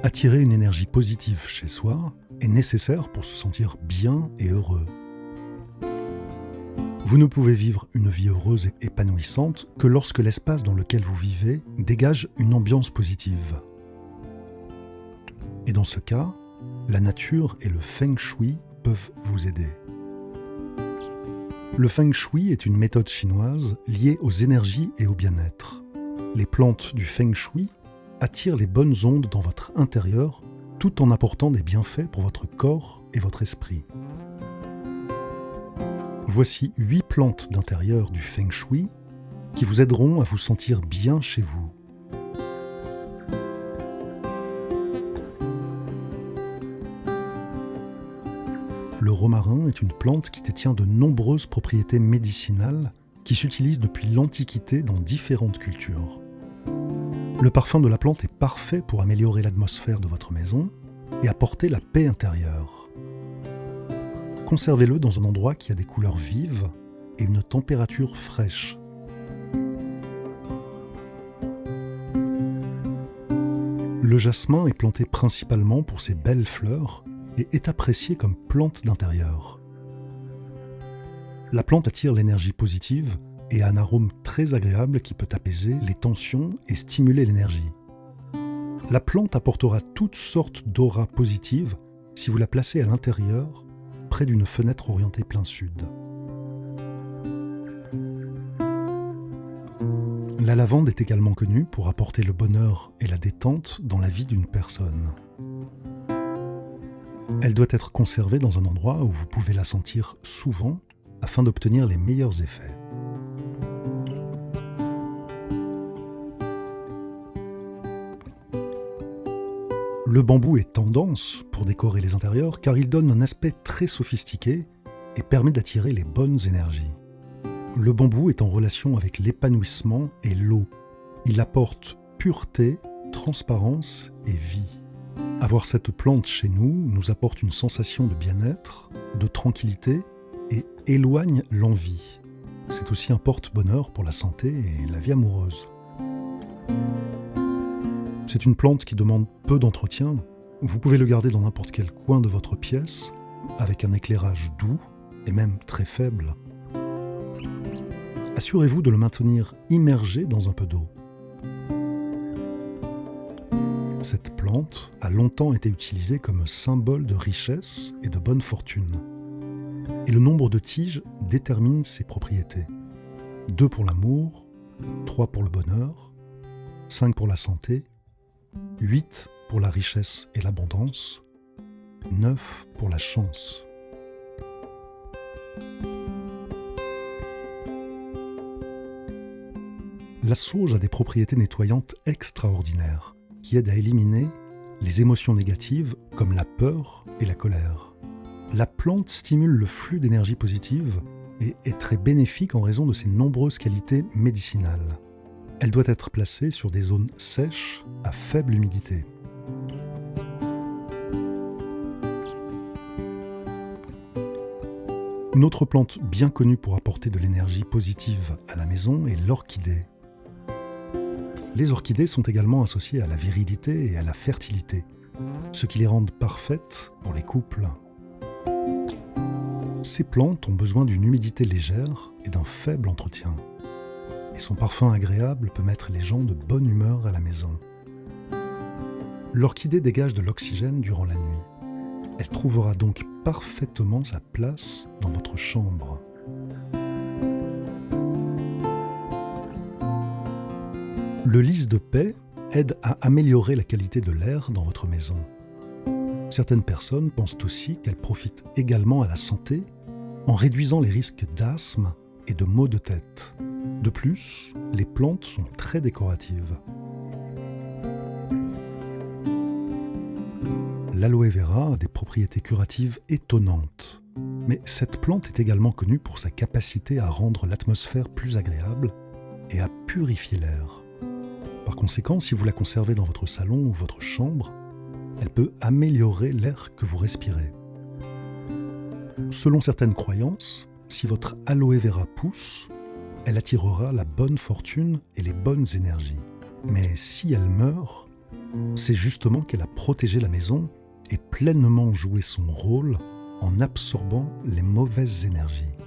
Attirer une énergie positive chez soi est nécessaire pour se sentir bien et heureux. Vous ne pouvez vivre une vie heureuse et épanouissante que lorsque l'espace dans lequel vous vivez dégage une ambiance positive. Et dans ce cas, la nature et le Feng Shui peuvent vous aider. Le Feng Shui est une méthode chinoise liée aux énergies et au bien-être. Les plantes du Feng Shui attirent les bonnes ondes dans votre intérieur tout en apportant des bienfaits pour votre corps et votre esprit. Voici 8 plantes d'intérieur du Feng Shui qui vous aideront à vous sentir bien chez vous. Le romarin est une plante qui détient de nombreuses propriétés médicinales qui s'utilisent depuis l'Antiquité dans différentes cultures. Le parfum de la plante est parfait pour améliorer l'atmosphère de votre maison et apporter la paix intérieure. Conservez-le dans un endroit qui a des couleurs vives et une température fraîche. Le jasmin est planté principalement pour ses belles fleurs et est apprécié comme plante d'intérieur. La plante attire l'énergie positive et a un arôme très agréable qui peut apaiser les tensions et stimuler l'énergie. La plante apportera toutes sortes d'auras positives si vous la placez à l'intérieur, près d'une fenêtre orientée plein sud. La lavande est également connue pour apporter le bonheur et la détente dans la vie d'une personne. Elle doit être conservée dans un endroit où vous pouvez la sentir souvent afin d'obtenir les meilleurs effets. Le bambou est tendance pour décorer les intérieurs car il donne un aspect très sophistiqué et permet d'attirer les bonnes énergies. Le bambou est en relation avec l'épanouissement et l'eau. Il apporte pureté, transparence et vie. Avoir cette plante chez nous nous apporte une sensation de bien-être, de tranquillité et éloigne l'envie. C'est aussi un porte-bonheur pour la santé et la vie amoureuse. C'est une plante qui demande peu d'entretien. Vous pouvez le garder dans n'importe quel coin de votre pièce, avec un éclairage doux et même très faible. Assurez-vous de le maintenir immergé dans un peu d'eau. Cette plante a longtemps été utilisée comme symbole de richesse et de bonne fortune. Et le nombre de tiges détermine ses propriétés. 2 pour l'amour, 3 pour le bonheur, 5 pour la santé, 8 pour la richesse et l'abondance, 9 pour la chance. La sauge a des propriétés nettoyantes extraordinaires qui aident à éliminer les émotions négatives comme la peur et la colère. La plante stimule le flux d'énergie positive et est très bénéfique en raison de ses nombreuses qualités médicinales. Elle doit être placée sur des zones sèches à faible humidité. Une autre plante bien connue pour apporter de l'énergie positive à la maison est l'orchidée. Les orchidées sont également associées à la virilité et à la fertilité, ce qui les rend parfaites pour les couples. Ces plantes ont besoin d'une humidité légère et d'un faible entretien. Et son parfum agréable peut mettre les gens de bonne humeur à la maison. L'orchidée dégage de l'oxygène durant la nuit. Elle trouvera donc parfaitement sa place dans votre chambre. Le lys de paix aide à améliorer la qualité de l'air dans votre maison. Certaines personnes pensent aussi qu'elle profite également à la santé en réduisant les risques d'asthme et de maux de tête. De plus, les plantes sont très décoratives. L'aloe vera a des propriétés curatives étonnantes. Mais cette plante est également connue pour sa capacité à rendre l'atmosphère plus agréable et à purifier l'air. Par conséquent, si vous la conservez dans votre salon ou votre chambre, elle peut améliorer l'air que vous respirez. Selon certaines croyances, si votre aloe vera pousse, elle attirera la bonne fortune et les bonnes énergies. Mais si elle meurt, c'est justement qu'elle a protégé la maison et pleinement joué son rôle en absorbant les mauvaises énergies.